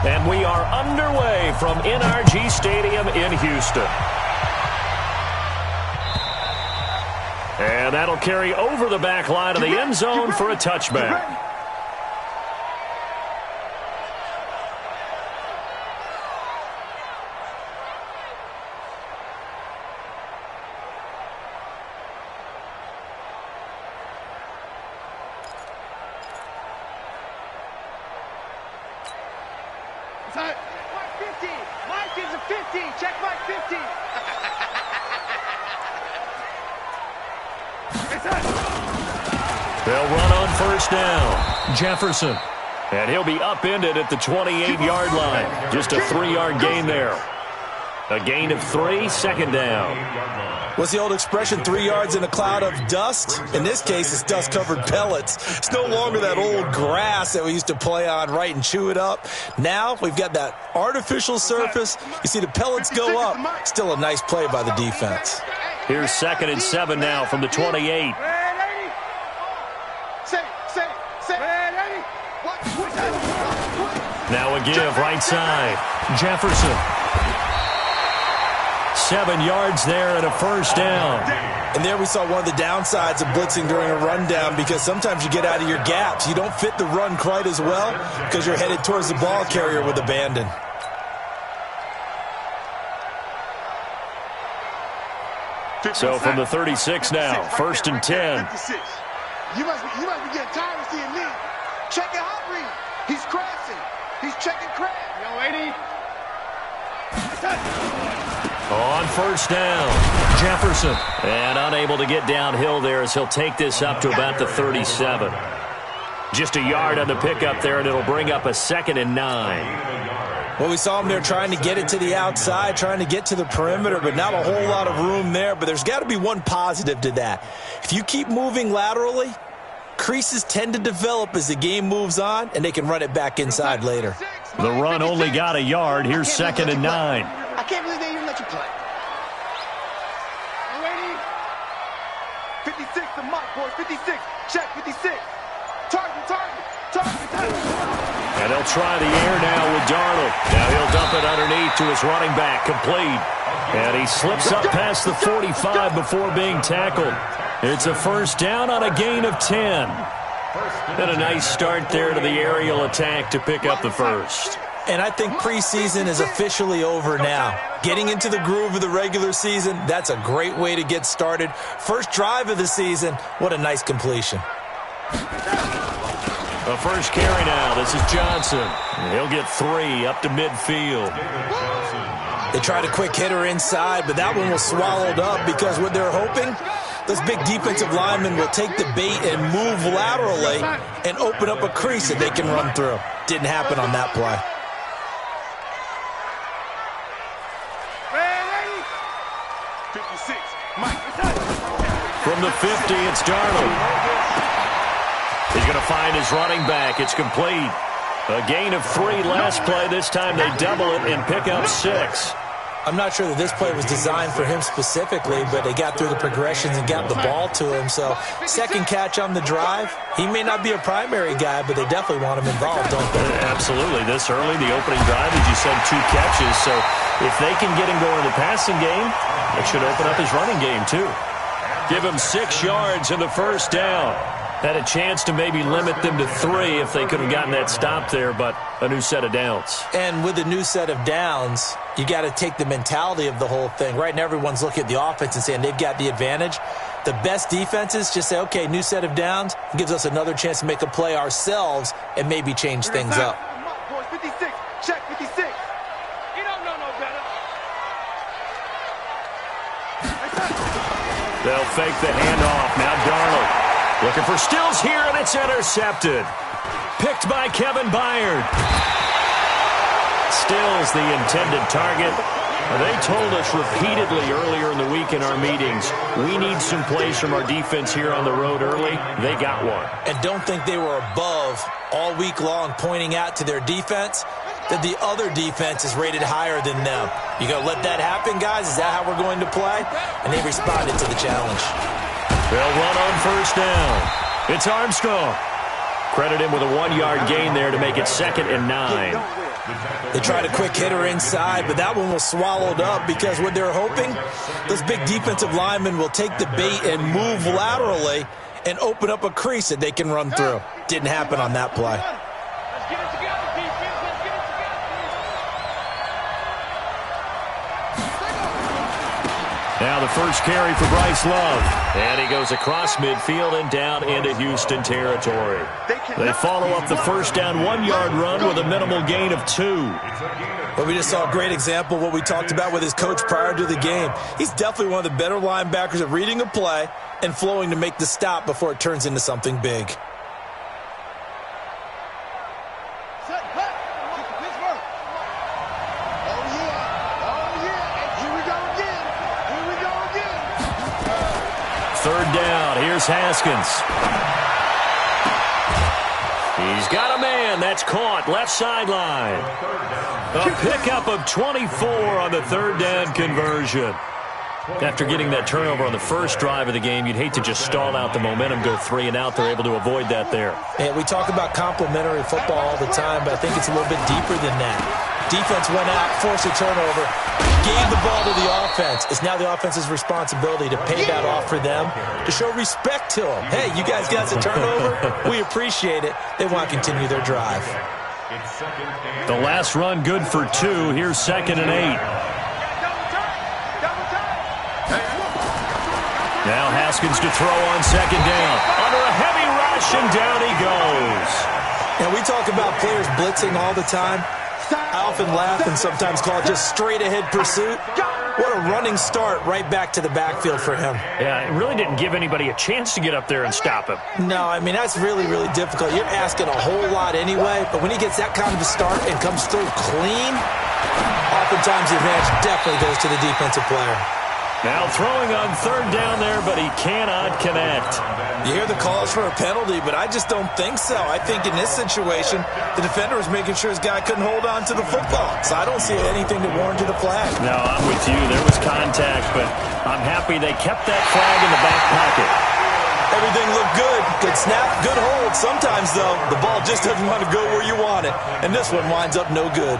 And we are underway from NRG Stadium in Houston. And that'll carry over the back line of the end zone for a touchback. Mike 50. Mike is a 50. Check Mike 50. They'll run on first down. Jefferson. And he'll be upended at the 28-yard line. Just a 3-yard gain there. A gain of 3, second down. What's the old expression, 3 yards in a cloud of dust? In this case, it's dust-covered pellets. It's no longer that old grass that we used to play on, right, and chew it up. Now we've got that artificial surface. You see the pellets go up. Still a nice play by the defense. Here's 2nd and 7 now from the 28. Now a give right side. Jefferson. 7 yards there and a first down. And there we saw one of the downsides of blitzing during a rundown, because sometimes you get out of your gaps. You don't fit the run quite as well because you're headed towards the ball carrier with abandon. So from the 36 now, 1st and 10. You must be getting tired of seeing me. Check it out, Reed. He's crashing. He's checking crash. Yo, 80. On first down, Jefferson. And unable to get downhill there as he'll take this up to about the 37. Just a yard on the pickup there, and it'll bring up a 2nd and 9. Well, we saw him there trying to get it to the outside, trying to get to the perimeter, but not a whole lot of room there. But there's got to be one positive to that. If you keep moving laterally, creases tend to develop as the game moves on, and they can run it back inside later. The run only got a yard. Here's 2nd and 9. I can't believe they even let you play. 56 to Mike, boys. 56. Check 56. Target. And they'll try the air now with Darnold. Now he'll dump it underneath to his running back, complete. And he slips up past the 45 before being tackled. It's a first down on a gain of 10. And a nice start there to the aerial attack to pick up the first. And I think preseason is officially over now. Getting into the groove of the regular season, that's a great way to get started. First drive of the season, what a nice completion. The first carry now. This is Johnson. He'll get 3 up to midfield. They tried a quick hitter inside, but that one was swallowed up because what they're hoping, those big defensive linemen will take the bait and move laterally and open up a crease that they can run through. Didn't happen on that play. From the 50, it's Darnold. He's going to find his running back. It's complete. A gain of 3 last play. This time they double it and pick up 6. I'm not sure that this play was designed for him specifically, but they got through the progressions and got the ball to him. So, second catch on the drive. He may not be a primary guy, but they definitely want him involved, don't they? Absolutely. This early, the opening drive, as you said, 2 catches. So, if they can get him going in the passing game, it should open up his running game, too. Give him 6 yards in the first down. Had a chance to maybe limit them to 3 if they could have gotten that stop there, but a new set of downs. And with a new set of downs, you got to take the mentality of the whole thing. Right now, everyone's looking at the offense and saying they've got the advantage. The best defenses just say, okay, new set of downs. It gives us another chance to make a play ourselves and maybe change things up. 56. Check 56. You don't know no better. They'll fake the handoff. Now Darnold. Looking for Stills here, and it's intercepted. Picked by Kevin Byard. Stills the intended target. They told us repeatedly earlier in the week in our meetings, we need some plays from our defense here on the road early. They got one. And don't think they were above all week long pointing out to their defense that the other defense is rated higher than them. You going to let that happen, guys? Is that how we're going to play? And they responded to the challenge. They'll run on first down. It's Armstrong. Credit him with a 1-yard gain there to make it 2nd and 9. They tried a quick hitter inside, but that one was swallowed up because what they're hoping, those big defensive linemen will take the bait and move laterally and open up a crease that they can run through. Didn't happen on that play. Let's get it together, defense. Let's get it together. Now the first carry for Bryce Love. And he goes across midfield and down into Houston territory. They follow up the first down 1-yard run with a minimal gain of 2. Well, we just saw a great example of what we talked about with his coach prior to the game. He's definitely one of the better linebackers at reading a play and flowing to make the stop before it turns into something big. Third down. Here's Haskins. He's got a man. That's caught. Left sideline. A pickup of 24 on the third down conversion. After getting that turnover on the first drive of the game, you'd hate to just stall out the momentum, go 3 and out. They're able to avoid that there. And we talk about complementary football all the time, but I think it's a little bit deeper than that. Defense went out, forced a turnover, gave the ball to the offense. It's now the offense's responsibility to pay that off for them, to show respect to them. Hey, you guys got the turnover. We appreciate it. They want to continue their drive. The last run good for 2. Here's 2nd and 8. Now Haskins to throw on 2nd down. Under a heavy rush, and down he goes. Now, we talk about players blitzing all the time. I often laugh and sometimes call it just straight-ahead pursuit. What a running start right back to the backfield for him. Yeah, it really didn't give anybody a chance to get up there and stop him. No, I mean, that's really, really difficult. You're asking a whole lot anyway, but when he gets that kind of a start and comes through clean, oftentimes the advantage definitely goes to the defensive player. Now throwing on 3rd down there, but he cannot connect. You hear the calls for a penalty, but I just don't think so. I think in this situation, the defender was making sure his guy couldn't hold on to the football. So I don't see anything to warrant to the flag. No, I'm with you. There was contact, but I'm happy they kept that flag in the back pocket. Everything looked good. Good snap, good hold. Sometimes, though, the ball just doesn't want to go where you want it. And this one winds up no good.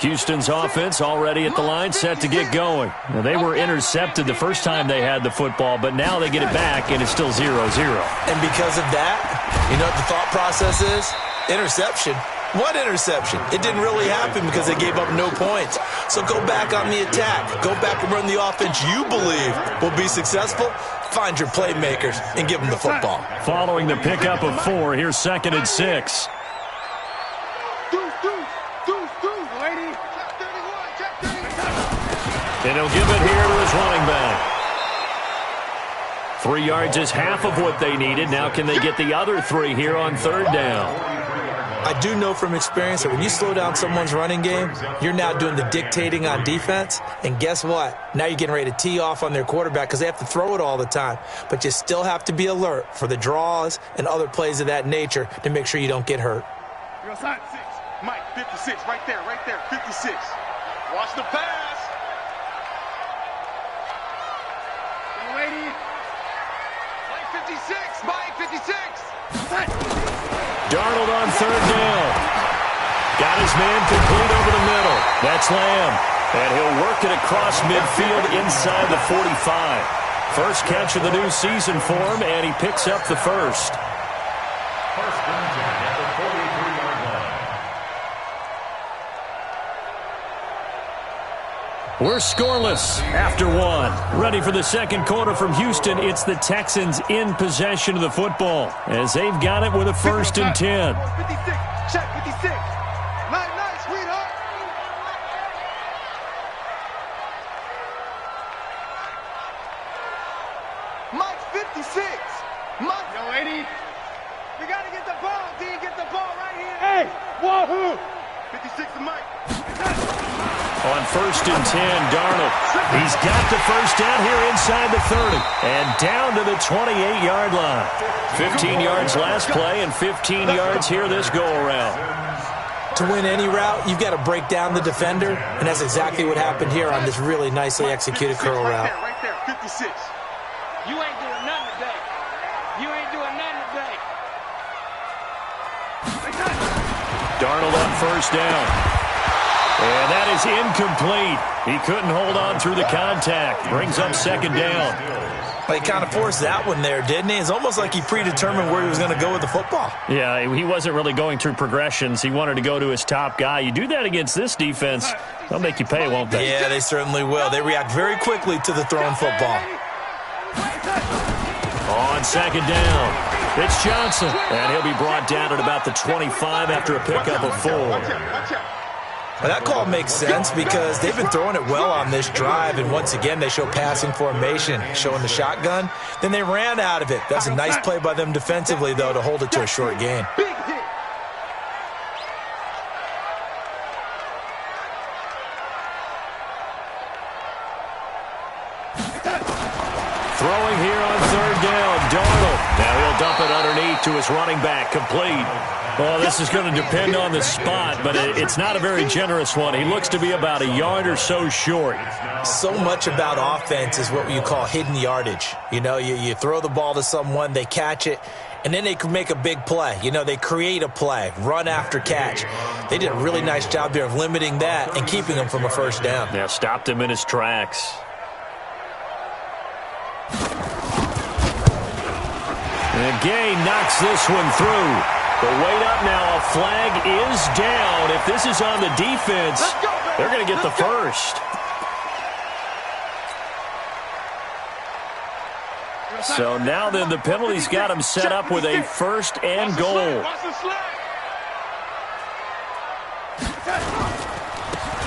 Houston's offense already at the line, set to get going. Now, they were intercepted the first time they had the football, but now they get it back, and it's still 0-0. And because of that, you know what the thought process is? Interception. What interception? It didn't really happen because they gave up no points. So go back on the attack. Go back and run the offense you believe will be successful. Find your playmakers and give them the football. Following the pickup of 4, here's 2nd and 6. And he'll give it here to his running back. 3 yards is half of what they needed. Now can they get the other 3 here on 3rd down? I do know from experience that when you slow down someone's running game, you're now doing the dictating on defense. And guess what? Now you're getting ready to tee off on their quarterback because they have to throw it all the time. But you still have to be alert for the draws and other plays of that nature to make sure you don't get hurt. You're side 6. Mike, 56, right there, 56. Watch the pass. Lady. Mike, 56, Mike, 56. Darnold on 3rd down. Got his man complete over the middle. That's Lamb. And he'll work it across midfield inside the 45. First catch of the new season for him, and he picks up the first. First contact at the 43-yard line. We're scoreless after 1. Ready for the second quarter from Houston. It's the Texans in possession of the football as they've got it with a 1st and 10. 56, check 56. Nice, sweetheart. Mike, 56. Mike. Yo, lady. We got to get the ball, D. Get the ball right here. Hey, wahoo. 56 to Mike. On 1st and 10, Darnold. He's got the first down here inside the 30. And down to the 28-yard line. 15 yards last play and 15 yards here this go-around. To win any route, you've got to break down the defender, and that's exactly what happened here on this really nicely executed curl route. Right there, 56. You ain't doing nothing today. You ain't doing nothing today. Darnold on 1st down. And that is incomplete. He couldn't hold on through the contact. Brings up 2nd down. He kind of forced that one there, didn't he? It's almost like he predetermined where he was going to go with the football. Yeah, he wasn't really going through progressions. He wanted to go to his top guy. You do that against this defense, they'll make you pay, won't they? Yeah, they certainly will. They react very quickly to the thrown football. On 2nd down, it's Johnson. And he'll be brought down at about the 25 after a pickup of 4. Well, that call makes sense because they've been throwing it well on this drive, and once again they show passing formation, showing the shotgun. Then they ran out of it. That's a nice play by them defensively, though, to hold it to a short gain. Throwing here on 3rd down, Darnold. Now he'll dump it underneath to his running back, complete. Well, this is going to depend on the spot, but it's not a very generous one. He looks to be about a yard or so short. So much about offense is what you call hidden yardage. You know, you throw the ball to someone, they catch it, and then they can make a big play. You know, they create a play, run after catch. They did a really nice job there of limiting that and keeping him from a 1st down. Yeah, stopped him in his tracks. And Gay knocks this one through. But wait up now, a flag is down. If this is on the defense, they're going to get the first. So now then the penalty's got him set up with a 1st and goal.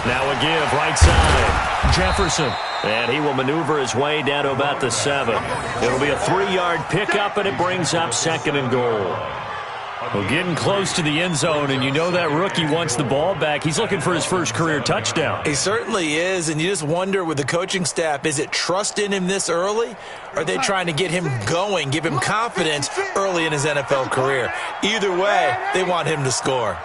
Now a give, right side. Jefferson. And he will maneuver his way down to about the 7. It'll be a 3-yard pickup, and it brings up 2nd and goal. Well, getting close to the end zone, and you know that rookie wants the ball back. He's looking for his first career touchdown. He certainly is, and you just wonder with the coaching staff, is it trust in him this early? Or are they trying to get him going, give him confidence early in his NFL career? Either way, they want him to score.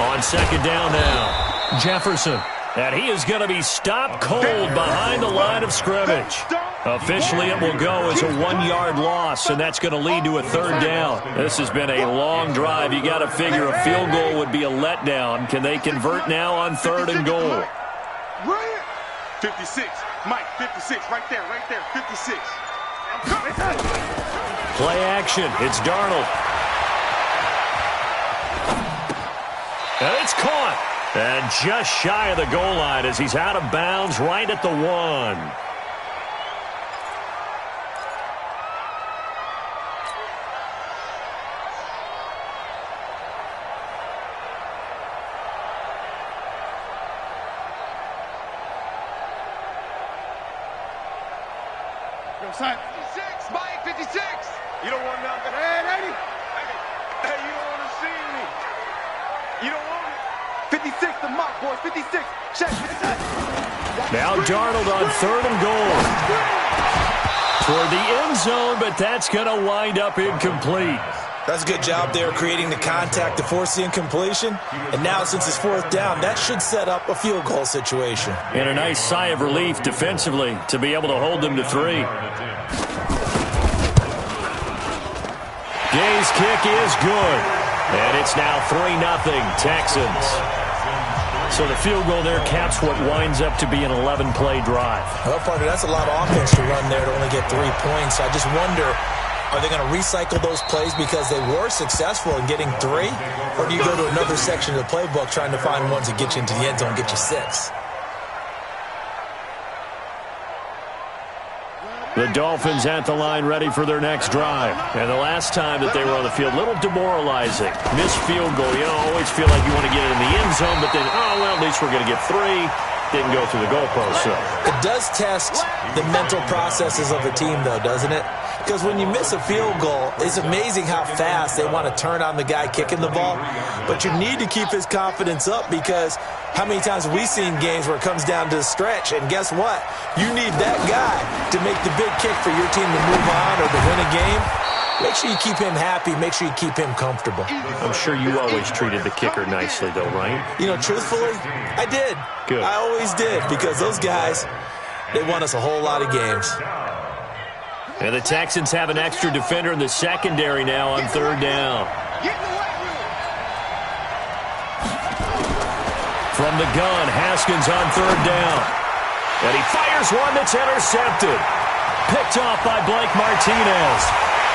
On 2nd down now, Jefferson. And he is going to be stopped cold behind the line of scrimmage. Officially, it will go as a 1-yard loss, and that's going to lead to a 3rd down. This has been a long drive. You got to figure a field goal would be a letdown. Can they convert now on 3rd and goal? 56. Mike, 56. Right there, 56. Play action. It's Darnold. And it's caught. And just shy of the goal line as he's out of bounds right at the 1. Yo, son. 56, Mike, 56. You don't want nothing. Hey, lady. Hey, you don't want to see me. You don't want 56, the mock, boys. 56. Check. 56. Now Darnold on 3rd and goal. Toward the end zone, but that's going to wind up incomplete. That's a good job there creating the contact to force the incompletion. And now since it's 4th down, that should set up a field goal situation. And a nice sigh of relief defensively to be able to hold them to 3. Gay's kick is good. And it's now 3-0 Texans. So the field goal there caps what winds up to be an 11-play drive. Well, partner, that's a lot of offense to run there to only get 3 points. I just wonder, are they going to recycle those plays because they were successful in getting 3? Or do you go to another section of the playbook trying to find ones that get you into the end zone and get you 6? The Dolphins at the line ready for their next drive. And the last time that they were on the field, a little demoralizing. Missed field goal. You know, always feel like you want to get it in the end zone, but then, oh, well, at least we're going to get 3. Didn't go through the goalpost, so. It does test the mental processes of the team, though, doesn't it? Because when you miss a field goal, it's amazing how fast they want to turn on the guy kicking the ball. But you need to keep his confidence up, because how many times have we seen games where it comes down to the stretch? And guess what? You need that guy to make the big kick for your team to move on or to win a game. Make sure you keep him happy. Make sure you keep him comfortable. I'm sure you always treated the kicker nicely, though, right? You know, truthfully, I did. Good. I always did, because those guys, they won us a whole lot of games. And the Texans have an extra defender in the secondary now on third down. From the gun, Haskins on third down. And he fires one that's intercepted. Picked off by Blake Martinez.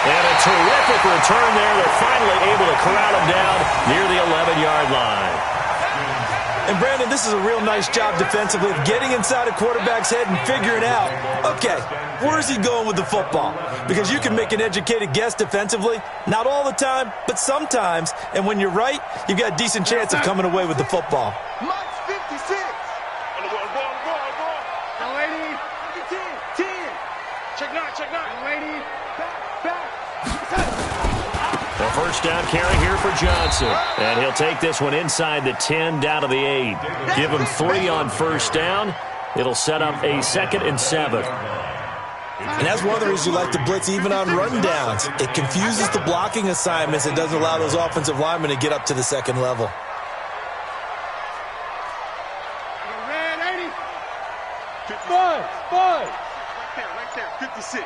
And a terrific return there. They're finally able to corral him down near the 11-yard line. And, Brandon, this is a real nice job defensively of getting inside a quarterback's head and figuring out, okay, where's he going with the football? Because you can make an educated guess defensively. Not all the time, but sometimes. And when you're right, you've got a decent chance of coming away with the football. Mike's 56. Now, lady, 10. Check nine, lady. Back. A first down carry here for Johnson. And he'll take this one inside the 10 down to the 8. Give him 3 on first down. It'll set up a 2nd and 7. And that's one of the reasons you like to blitz even on rundowns. It confuses the blocking assignments. It doesn't allow those offensive linemen to get up to the second level. Red 80. Right there, 56.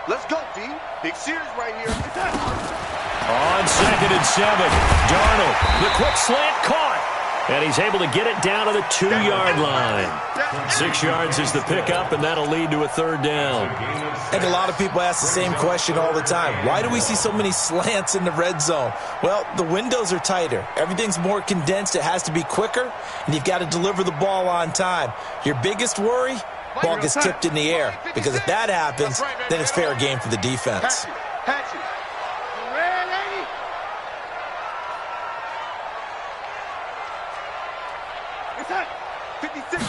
Let's go, D. Big series right here. On 2nd and 7, Darnold, the quick slant caught. And he's able to get it down to the 2-yard line. 6 yards is the pickup, and that'll lead to a third down. I think a lot of people ask the same question all the time. Why do we see so many slants in the red zone? Well, the windows are tighter. Everything's more condensed. It has to be quicker, and you've got to deliver the ball on time. Your biggest worry? Ball gets tipped in the air. Because if that happens, then it's fair game for the defense. Hatchet. Red 80. It's hot. 56.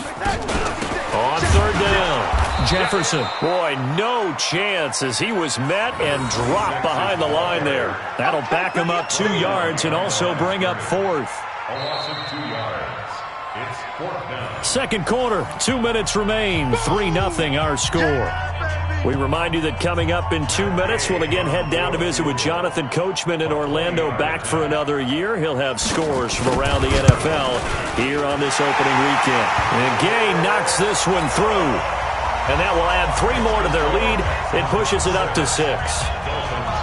On third down, Jefferson. Boy, no chance as he was met and dropped behind the line there. That'll back him up 2 yards and also bring up 4th. Second quarter, 2 minutes remain. 3-0 our score. We remind you that coming up in 2 minutes, we'll again head down to visit with Jonathan Coachman in Orlando, back for another year. He'll have scores from around the NFL here on this opening weekend. And Gay knocks this one through. And that will add 3 more to their lead. It pushes it up to 6.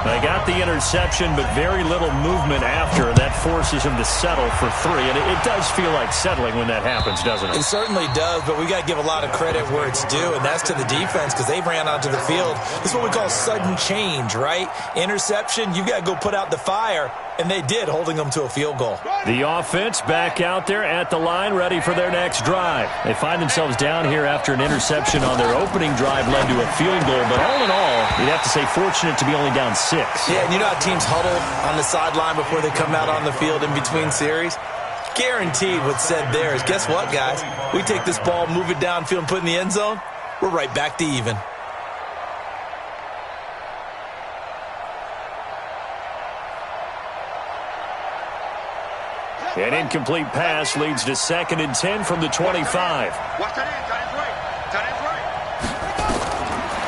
They got the interception, but very little movement after. That forces him to settle for 3. And it does feel like settling when that happens, doesn't it? It certainly does, but we got to give a lot of credit where it's due, and that's to the defense, because they ran onto the field. This is what we call sudden change, right? Interception, you got to go put out the fire, and they did, holding them to a field goal. The offense back out there at the line, ready for their next drive. They find themselves down here after an interception on their opening drive led to a field goal, but all in all, you'd have to say fortunate to be only down 6. Yeah, and you know how teams huddle on the sideline before they come out on the field in between series? Guaranteed what's said there is, guess what, guys? We take this ball, move it downfield, and put it in the end zone, we're right back to even. An incomplete pass leads to 2nd and 10 from the 25. Watch that end. Tight end's right.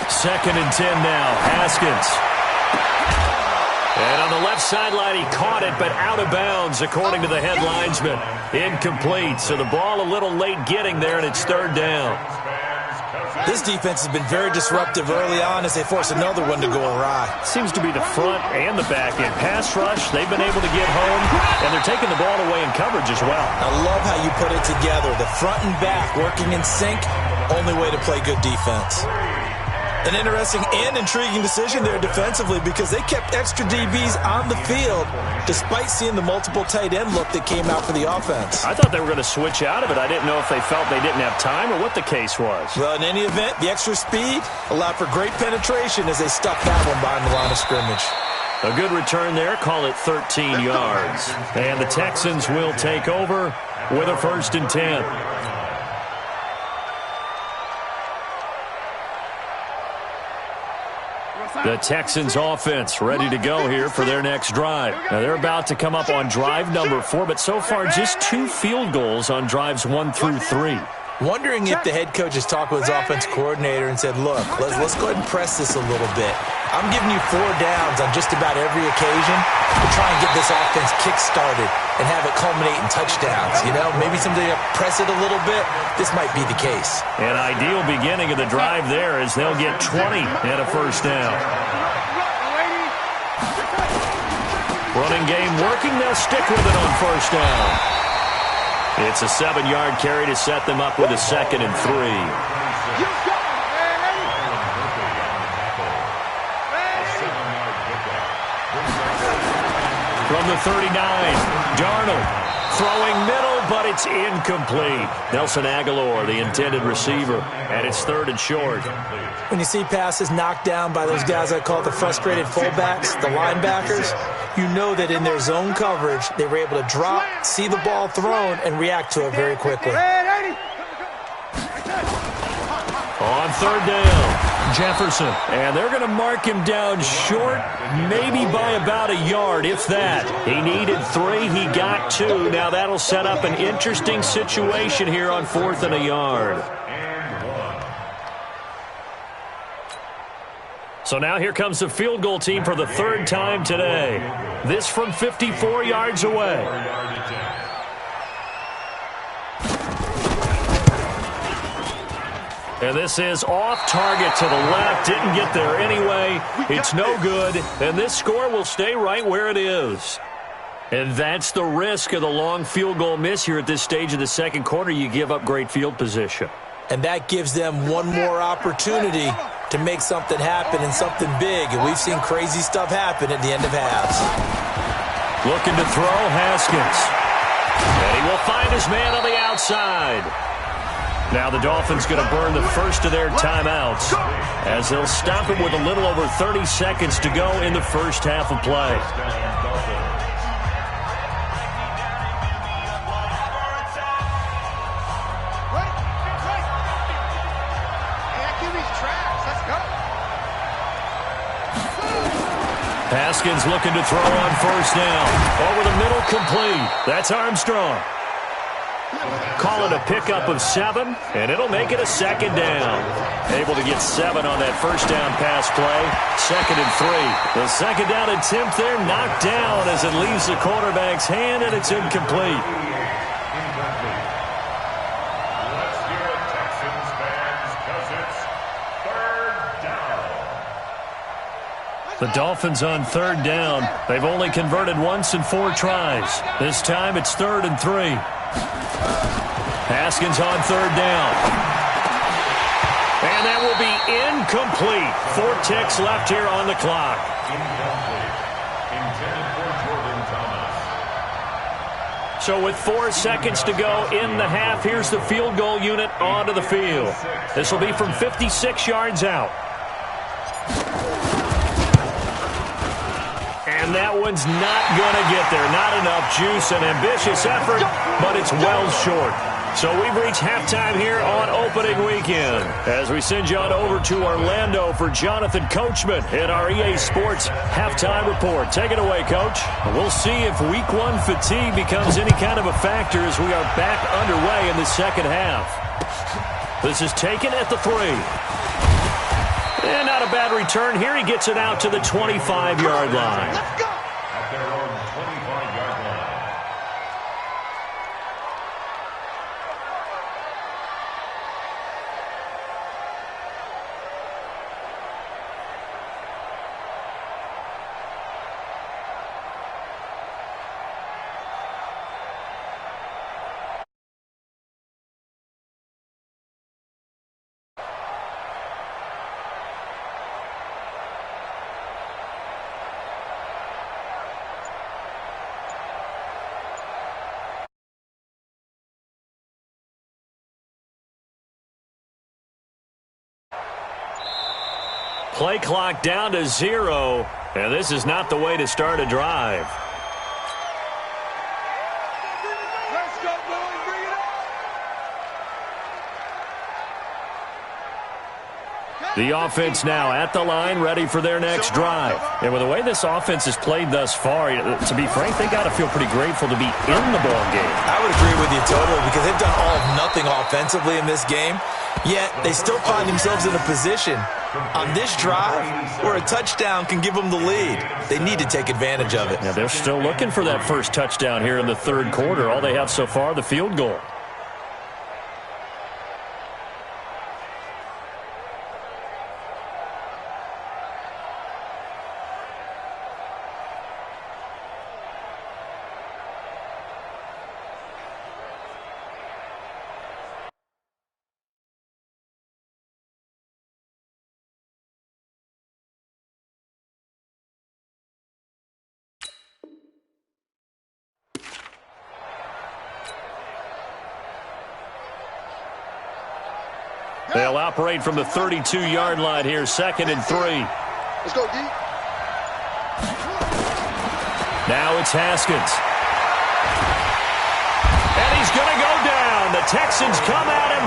2nd and 10 now. Haskins. And on the left sideline, he caught it, but out of bounds, according to the head linesman. Incomplete, so the ball a little late getting there, and it's 3rd down. This defense has been very disruptive early on as they force another one to go awry. Seems to be the front and the back end. Pass rush, they've been able to get home, and they're taking the ball away in coverage as well. I love how you put it together. The front and back working in sync, only way to play good defense. An interesting and intriguing decision there defensively, because they kept extra DBs on the field despite seeing the multiple tight end look that came out for the offense. I thought they were going to switch out of it. I didn't know if they felt they didn't have time or what the case was. Well, in any event, the extra speed allowed for great penetration as they stuck that one behind the line of scrimmage. A good return there. Call it 13 yards. And the Texans will take over with a 1st and 10. The Texans offense ready to go here for their next drive. Now they're about to come up on drive number 4, but so far just 2 field goals on drives 1 through 3. Wondering if the head coach has talked with his offense coordinator and said, look, let's go ahead and press this a little bit. I'm giving you 4 downs on just about every occasion to try and get this offense kick-started and have it culminate in touchdowns. You know, maybe somebody to press it a little bit. This might be the case. An ideal beginning of the drive there as they'll get 20 and a first down. Running game working. They'll stick with it on first down. It's a 7-yard carry to set them up with a 2nd and 3. From the 39, Darnold throwing middle, but it's incomplete. Nelson Aguilar, the intended receiver, and it's 3rd and short. When you see passes knocked down by those guys I call the frustrated fullbacks, the linebackers, you know that in their zone coverage, they were able to drop, see the ball thrown, and react to it very quickly. On 3rd down, Jefferson. And they're going to mark him down short, maybe by about a yard, if that. He needed 3. He got 2. Now that'll set up an interesting situation here on 4th and a yard. So now here comes the field goal team for the 3rd time today. This from 54 yards away. And this is off target to the left. Didn't get there anyway. It's no good. And this score will stay right where it is. And that's the risk of the long field goal miss here at this stage of the 2nd quarter. You give up great field position. And that gives them one more opportunity to make something happen and something big. And we've seen crazy stuff happen at the end of halves. Looking to throw, Haskins. And he will find his man on the outside. Now the Dolphins going to burn the first of their timeouts as they'll stop him with a little over 30 seconds to go in the first half of play. Haskins looking to throw on first down. Over the middle, complete. That's Armstrong. Call it a pickup of 7, and it'll make it a 2nd down. Able to get 7 on that first down pass play. 2nd and 3. The 2nd down attempt there knocked down as it leaves the quarterback's hand, and it's incomplete. Let's hear it, Texans fans, because it's 3rd down. The Dolphins on 3rd down. They've only converted once in 4 tries. This time it's 3rd and 3. Haskins on 3rd down. And that will be incomplete. 4 ticks left here on the clock. Incomplete. Intended for Jordan Thomas. So with 4 seconds to go in the half, here's the field goal unit onto the field. This will be from 56 yards out. And that one's not going to get there. Not enough juice, an ambitious effort, but it's well short. So we've reached halftime here on opening weekend as we send you on over to Orlando for Jonathan Coachman in our EA Sports halftime report. Take it away, Coach. We'll see if Week 1 fatigue becomes any kind of a factor as we are back underway in the second half. This is taken at the 3. And not a bad return here. He gets it out to the 25-yard line. At their own 25-yard line. Play clock down to 0, and this is not the way to start a drive. Let's go, boys. Bring it The offense now at the line, ready for their next drive. And with the way this offense has played thus far, to be frank, they got to feel pretty grateful to be in the ball game. I would agree with you totally because they've done all of nothing offensively in this game, yet they still find themselves in a position on this drive where a touchdown can give them the lead. They need to take advantage of it. Now they're still looking for that first touchdown here in the third quarter. All they have so far, the field goal. They'll operate from the 32-yard line here, 2nd and 3. Let's go, D. Now it's Haskins. And he's going to go down. The Texans come at him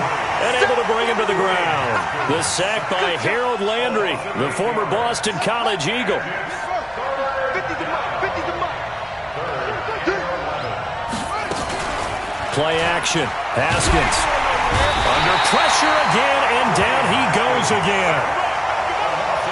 and able to bring him to the ground. The sack by Harold Landry, the former Boston College Eagle. 50 to Mike. Play action. Haskins. Under pressure again, and down he goes again.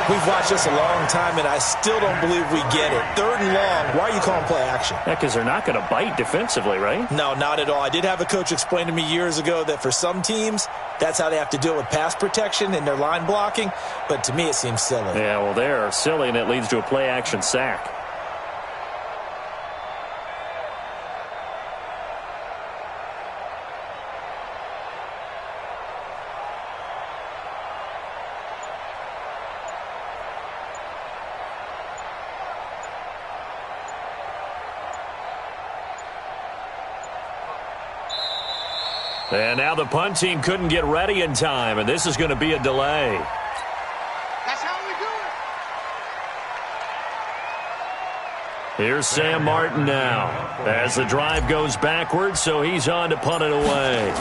We've watched this a long time, and I still don't believe we get it. 3rd and long, why are you calling play action? Yeah, because they're not going to bite defensively, right? No, not at all. I did have a coach explain to me years ago that for some teams, that's how they have to deal with pass protection and their line blocking, but to me it seems silly. Yeah, well, they're silly, and it leads to a play action sack. And now the punt team couldn't get ready in time, and this is going to be a delay. That's how we do it. Here's Sam Martin now as the drive goes backwards, so he's on to punt it away.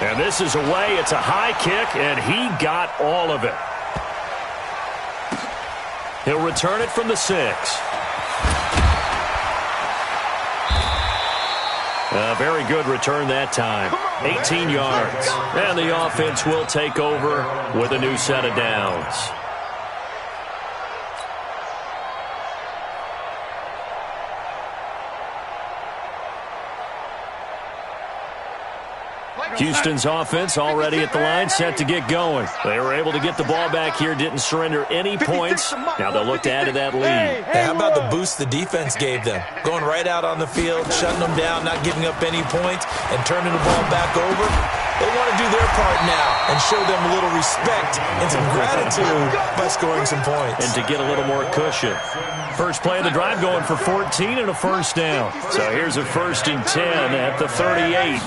And this is away. It's a high kick, and he got all of it. He'll return it from the 6. A very good return that time. 18 yards. And the offense will take over with a new set of downs. Houston's offense already at the line, set to get going. They were able to get the ball back here, didn't surrender any points. Now they'll look to add to that lead. Hey, how about the boost the defense gave them? Going right out on the field, shutting them down, not giving up any points, and turning the ball back over. They want to do their part now and show them a little respect and some gratitude by scoring some points. And to get a little more cushion. First play of the drive going for 14 and a first down. So here's a 1st and 10 at the 38.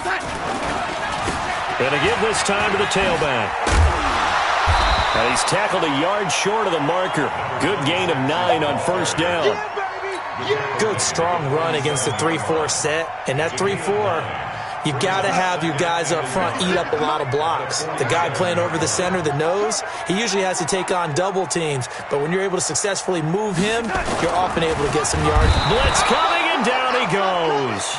Going to give this time to the tailback. And he's tackled a yard short of the marker. Good gain of 9 on first down. Good strong run against the 3-4 set. And that 3-4, you've got to have your guys up front eat up a lot of blocks. The guy playing over the center, the nose, he usually has to take on double teams. But when you're able to successfully move him, you're often able to get some yards. Blitz coming, and down he goes.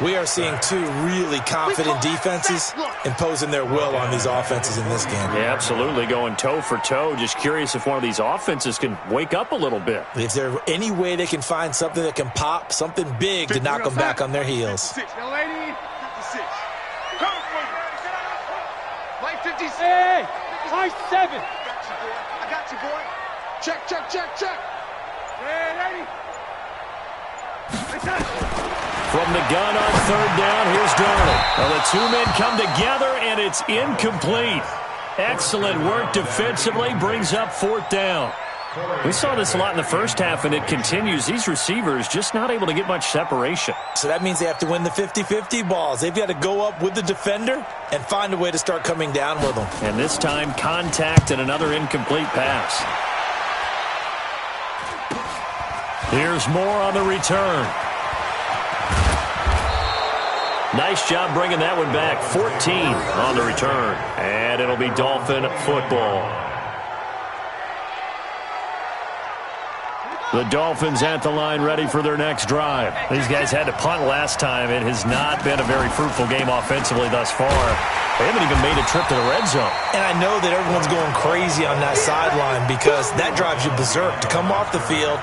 We are seeing 2 really confident defenses imposing their will on these offenses in this game. Yeah, absolutely, going toe for toe. Just curious if one of these offenses can wake up a little bit. Is there any way they can find something that can pop, something big to knock them back on their heels? 56. Young lady, 56. Come for you. Light 56. Hey, high 7. I got you, boy. Check. Hey, lady. From the gun on 3rd down, here's Darnold. Well, the 2 men come together, and it's incomplete. Excellent work defensively, brings up 4th down. We saw this a lot in the first half, and it continues. These receivers just not able to get much separation. So that means they have to win the 50-50 balls. They've got to go up with the defender and find a way to start coming down with them. And this time, contact and another incomplete pass. Here's more on the return. Nice job bringing that one back. 14 on the return. And it'll be Dolphin football. The Dolphins at the line ready for their next drive. These guys had to punt last time. It has not been a very fruitful game offensively thus far. They haven't even made a trip to the red zone. And I know that everyone's going crazy on that sideline because that drives you berserk to come off the field,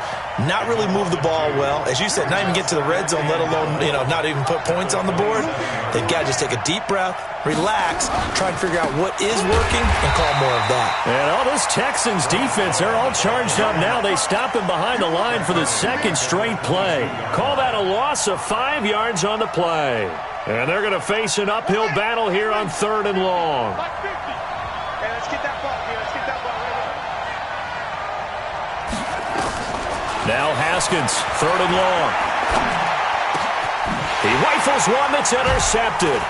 not really move the ball well. As you said, not even get to the red zone, let alone, not even put points on the board. They've got to just take a deep breath, relax, try and figure out what is working, and call more of that. And all this Texans defense, they're all charged up now. They stop him behind the line for the second straight play. Call that a loss of 5 yards on the play. And they're going to face an uphill battle here on 3rd and long. Let's get that ball here. Let's get that ball right Now Haskins, 3rd and long. He rifles one that's intercepted.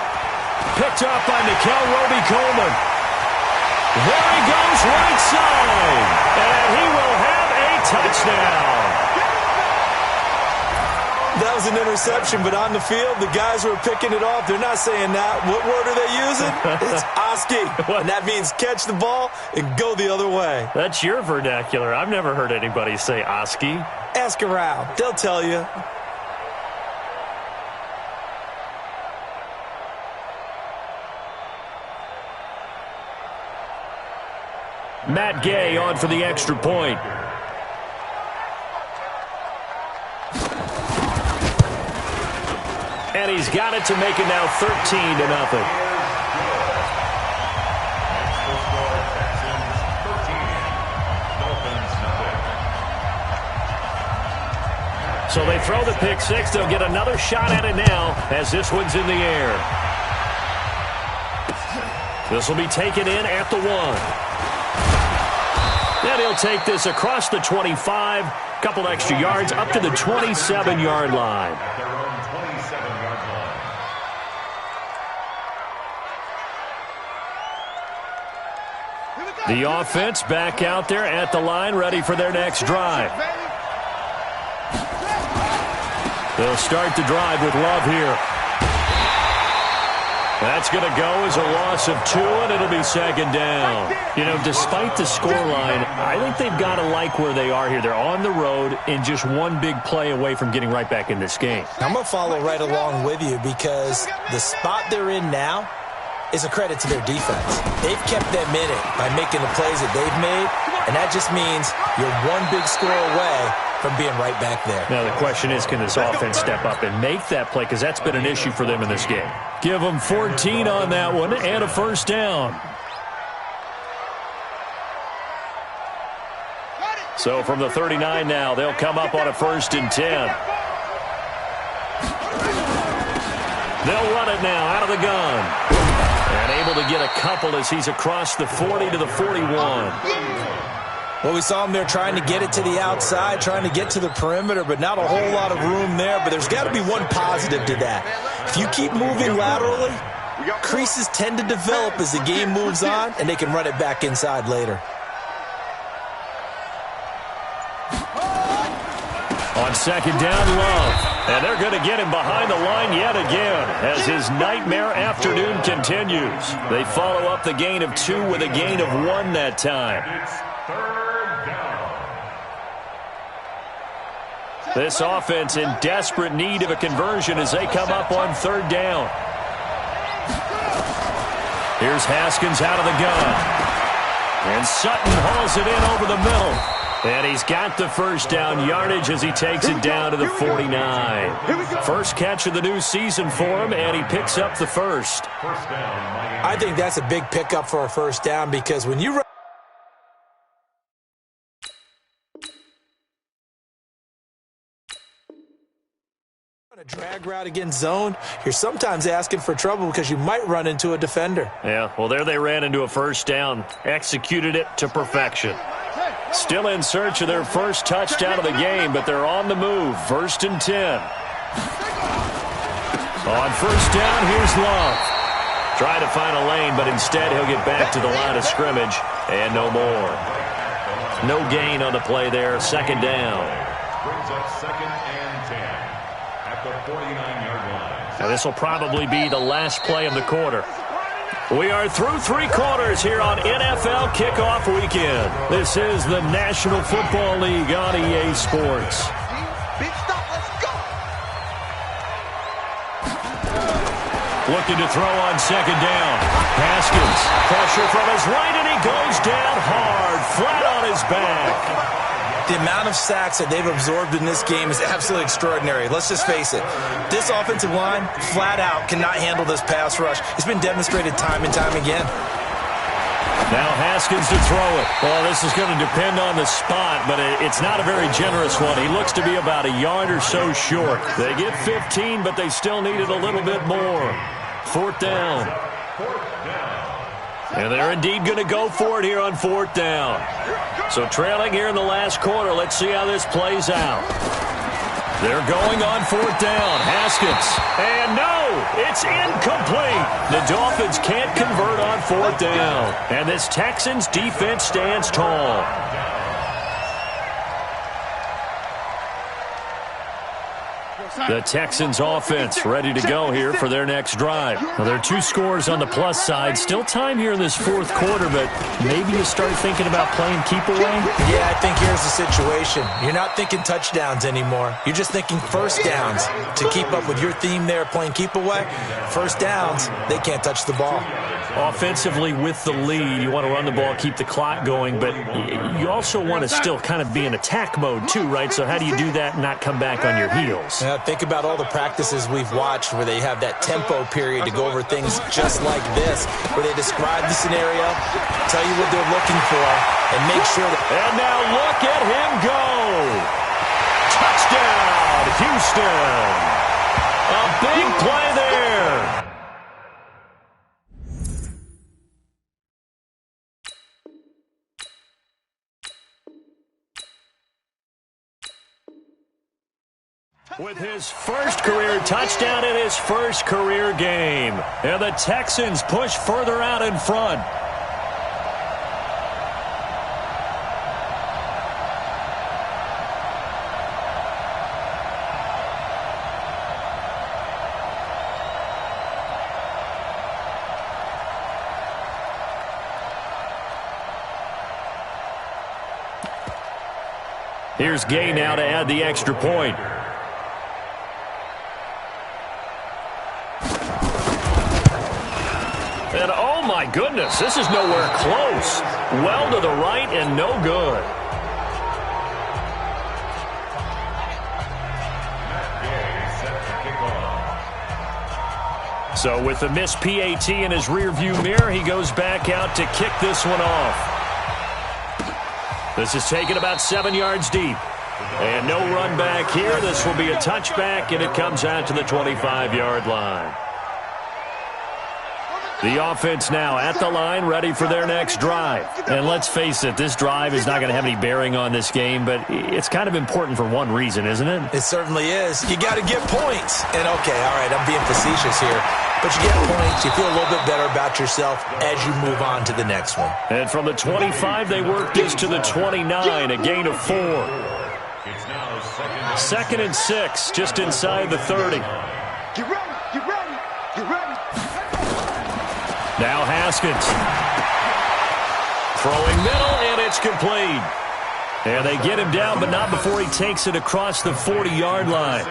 Picked up by Nikel Roby-Coleman. There he goes, right side. And he will have a touchdown. That was an interception, but on the field, the guys who are picking it off, they're not saying that. What word are they using? It's Oski. And that means catch the ball and go the other way. That's your vernacular. I've never heard anybody say Oski. Ask around. They'll tell you. Matt Gay on for the extra point. And he's got it to make it now 13-0. So they throw the pick six. They'll get another shot at it now as this one's in the air. This will be taken in at the 1. Then he'll take this across the 25. Couple extra yards up to the 27-yard line. The offense back out there at the line, ready for their next drive. They'll start the drive with Love here. That's going to go as a loss of 2, and it'll be 2nd down. Despite the scoreline, I think they've got to like where they are here. They're on the road and just one big play away from getting right back in this game. I'm going to follow right along with you because the spot they're in now is a credit to their defense. They've kept them in it by making the plays that they've made, and that just means you're one big score away from being right back there. Now the question is, can this offense step up and make that play? Because that's been an issue for them in this game. Give them 14 on that one and a 1st down. So from the 39 now, they'll come up on a 1st and 10. They'll run it now out of the gun. And able to get a couple as he's across the 40 to the 41. Well, we saw him there trying to get it to the outside, trying to get to the perimeter, but not a whole lot of room there. But there's got to be one positive to that. If you keep moving laterally, creases tend to develop as the game moves on, and they can run it back inside later. On 2nd down, Love. And they're going to get him behind the line yet again as his nightmare afternoon continues. They follow up the gain of 2 with a gain of 1 that time. It's 3rd down. This offense in desperate need of a conversion as they come up on 3rd down. Here's Haskins out of the gun. And Sutton hauls it in over the middle. And he's got the 1st down yardage as he takes it down to the 49. First catch of the new season for him, and he picks up the 1st. I think that's a big pickup for a 1st down because when you run a drag route against zone, you're sometimes asking for trouble because you might run into a defender. Yeah, well, there they ran into a 1st down. Executed it to perfection. Still in search of their first touchdown of the game, but they're on the move. 1st and 10. On 1st down, here's Love. Trying to find a lane, but instead he'll get back to the line of scrimmage, and no more. No gain on the play there. 2nd down. Brings up 2nd and 10 at the 49-yard line. And this will probably be the last play of the quarter. We are through 3 quarters here on NFL Kickoff Weekend. This is the National Football League on EA Sports. Big stop, let's go. Looking to throw on second down. Haskins, pressure from his right, and he goes down hard, flat on his back. The amount of sacks that they've absorbed in this game is absolutely extraordinary. Let's just face it. This offensive line, flat out, cannot handle this pass rush. It's been demonstrated time and time again. Now Haskins to throw it. Well, this is going to depend on the spot, but it's not a very generous one. He looks to be about a yard or so short. They get 15, but they still needed a little bit more. 4th down. And they're indeed going to go for it here on 4th down. So trailing here in the last quarter. Let's see how this plays out. They're going on 4th down. Haskins. And no, it's incomplete. The Dolphins can't convert on 4th down. And this Texans defense stands tall. The Texans offense ready to go here for their next drive. Now, there are 2 scores on the plus side. Still time here in this 4th quarter, but maybe you start thinking about playing keep away? Yeah, I think here's the situation. You're not thinking touchdowns anymore. You're just thinking first downs. To keep up with your theme there, playing keep away, first downs, they can't touch the ball. Offensively with the lead, you want to run the ball, keep the clock going, but you also want to still kind of be in attack mode too, right? So how do you do that and not come back on your heels? Yeah, think about all the practices we've watched where they have that tempo period to go over things just like this, where they describe the scenario, tell you what they're looking for, and make sure that... And now look at him go! Touchdown, Houston! A big play there! With his first career touchdown in his first career game. And the Texans push further out in front. Here's Gay now to add the extra point. And oh my goodness, this is nowhere close. Well to the right and no good. So with the missed PAT in his rearview mirror, he goes back out to kick this one off. This is taken about 7 yards deep. And no run back here. This will be a touchback, and it comes out to the 25-yard line. The offense now at the line, ready for their next drive. And let's face it, this drive is not going to have any bearing on this game, but it's kind of important for one reason, isn't it? It certainly is. You got to get points. And, okay, all right, I'm being facetious here. But you get points, you feel a little bit better about yourself as you move on to the next one. And from the 25, they work this to the 29, a gain of 4. Second and 6, just inside the 30. Get ready, get ready, get ready. Now Haskins. Throwing middle, and it's complete. And they get him down, but not before he takes it across the 40-yard line.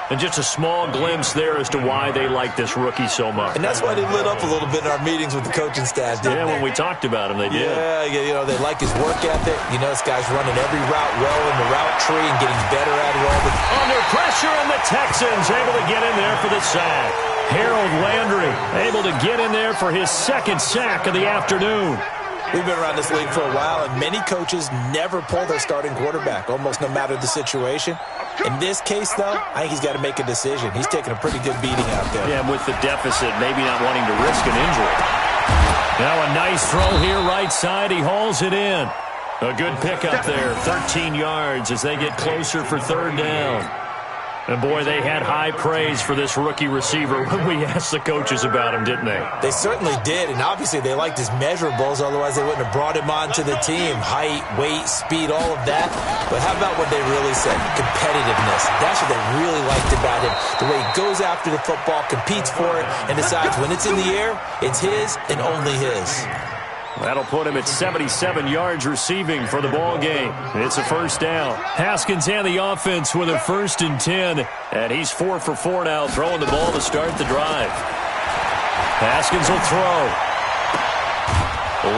And just a small glimpse there as to why they like this rookie so much. And that's why they lit up a little bit in our meetings with the coaching staff, didn't they? When we talked about him, they did. Yeah, you know, they like his work ethic. You know, this guy's running every route well in the route tree and getting better at it all the time. Under pressure, and the Texans able to get in there for the sack. Harold Landry able to get in there for his second sack of the afternoon. We've been around this league for a while, and many coaches never pull their starting quarterback, almost no matter the situation. In this case, though, I think he's got to make a decision. He's taking a pretty good beating out there. Yeah, with the deficit, maybe not wanting to risk an injury. Now a nice throw here, right side. He hauls it in. A good pickup there, 13 yards as they get closer for third down. And, boy, they had high praise for this rookie receiver when we asked the coaches about him, didn't they? They certainly did, and obviously they liked his measurables. Otherwise, they wouldn't have brought him onto the team. Height, weight, speed, all of that. But how about what they really said? Competitiveness. That's what they really like to about him. The way he goes after the football, competes for it, and decides when it's in the air, it's his and only his. That'll put him at 77 yards receiving for the ball game. It's a first down. Haskins and the offense with a 1st and 10. And he's 4 for 4 now, throwing the ball to start the drive. Haskins will throw.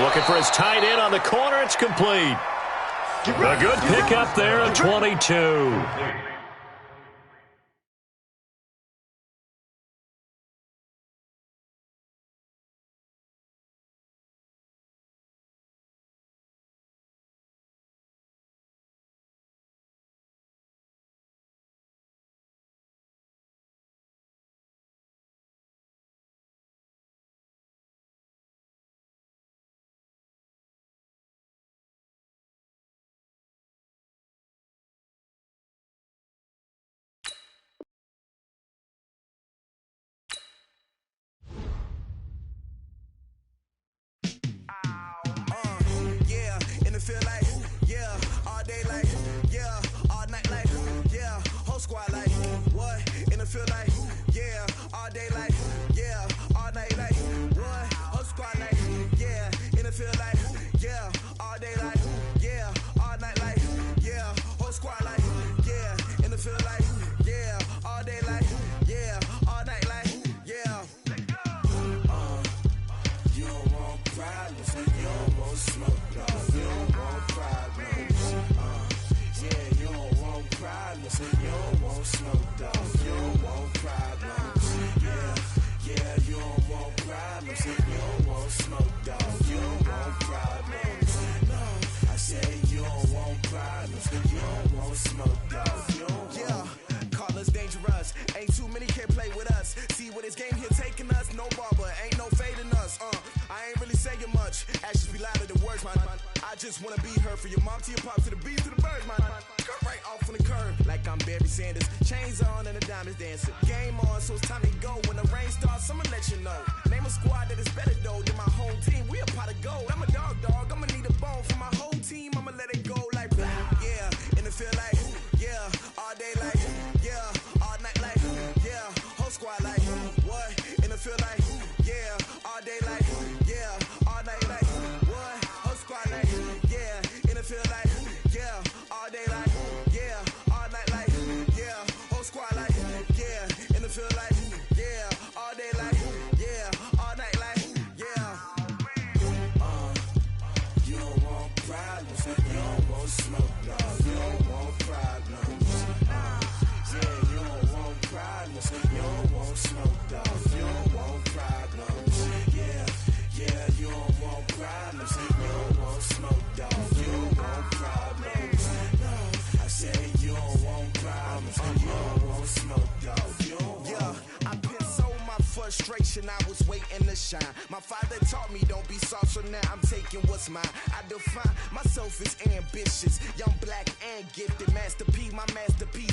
Looking for his tight end on the corner. It's complete. A good pickup there at 22. Feel like, yeah, all day like, yeah, all night like, yeah, whole squad like, what? In the feel like, yeah, all day like, yeah, all night like, what? Whole squad like, yeah, in the feel like, yeah, all day like, yeah, all night like, yeah, whole squad like, yeah, in the feel like, yeah, all day like, yeah, all night like, yeah. You don't want problems, you don't want smoke, dog. You don't want problems. Yeah, you don't want problems. You don't want smoke, dog. You don't want problems. Yeah, you don't want problems. You don't want smoke, dog. You don't want problems. No, I said you don't want problems. You don't want smoke, dog. You don't want. Call us dangerous. Ain't too many can play with us. See what this game here taking us. No barber, ain't no fading us. I ain't really saying much. Actions be louder than words, man. I just wanna be heard. For your mom to your pop to the bees to the birds, man. Cut right off on the curb like I'm Barry Sanders. Chains on and the diamonds dancing. Game on, so it's time to go. When the rain starts, I'ma let you know. Name a squad that is better though than my home team. We a pot of gold. I'm a dog. I'ma need a bone for my whole team. I'ma let it go like blah. Yeah, and it feel like yeah, all day like yeah, all night like yeah, whole squad like what? And it feel like yeah, all day like yeah, all night like what? Whole squad like yeah, and it feel like yeah, all day like yeah, all night like yeah, whole squad like yeah, and it feel like yeah, all day like yeah, all night like yeah. You don't want problems, you don't want smoke, dog. You don't want problems. Yeah, you don't want problems, you don't want smoke, dog. You don't want problems. Yeah, you don't want problems, you don't want smoke, dog. You don't want problems. No, I said you don't want problems, you don't want smoke, dog. You don't want. Yeah, I been so my frustration, I was waiting to shine. My father taught me don't be soft, so now I'm taking what's mine. I define myself as ambitious, young, black, and gifted. Master P, my masterpiece.